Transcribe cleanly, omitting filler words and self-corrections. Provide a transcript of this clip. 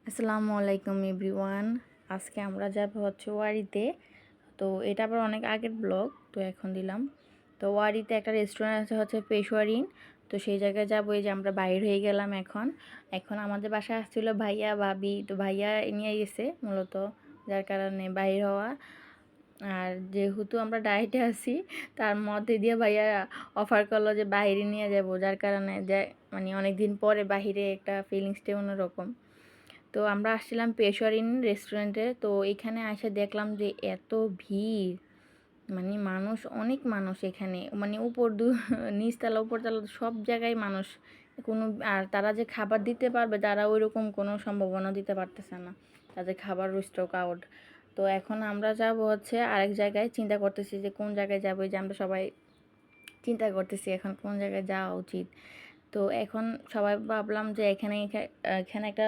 আসসালামু আলাইকুম এভরিওয়ান। আজকে আমরা যাব হচ্ছে ওয়ারিতে। তো এটা আবার অনেক আগের ব্লগ, তো এখন দিলাম। তো ওয়ারিতে একটা রেস্টুরেন্ট আছে হচ্ছে পেশোয়ারিন। তো সেই জায়গায় যাবো, এই যে আমরা বাইর হয়ে গেলাম এখন। এখন আমাদের বাসায় আসছিল ভাইয়া ভাবি, তো ভাইয়া নিয়ে গেছে মূলত, যার কারণে বাইর হওয়া। আর যেহেতু আমরা ডায়েটে আছি, তার মধ্যে দিয়ে ভাইয়া অফার করলো যে বাইরে নিয়ে যাব, যার কারণে যে মানে অনেক দিন পরে বাহিরে একটা ফিলিংসটা অন্যরকম। তো আমরা আসছিলাম পেশোয়ারিন রেস্টুরেন্টে। তো এখানে এসে দেখলাম যে এত ভিড়, মানে মানুষ, অনেক মানুষ এখানে, মানে উপর নিচতলা উপরতলা সব জায়গায় মানুষ। কোনো আর তারা যে খাবার দিতে পারবে, তারা ওই রকম কোনো সম্ভাবনা দিতে পারতেছে না, তাদের খাবার স্টক আউট। তো এখন আমরা যাব হচ্ছে আরেক জায়গায়, চিন্তা করতেছি যে কোন জায়গায় যাবো, যে আমরা সবাই চিন্তা করতেছি এখন কোন জায়গায় যাওয়া উচিত। তো এখন সবাই ভাবলাম যে এখানে এখানে একটা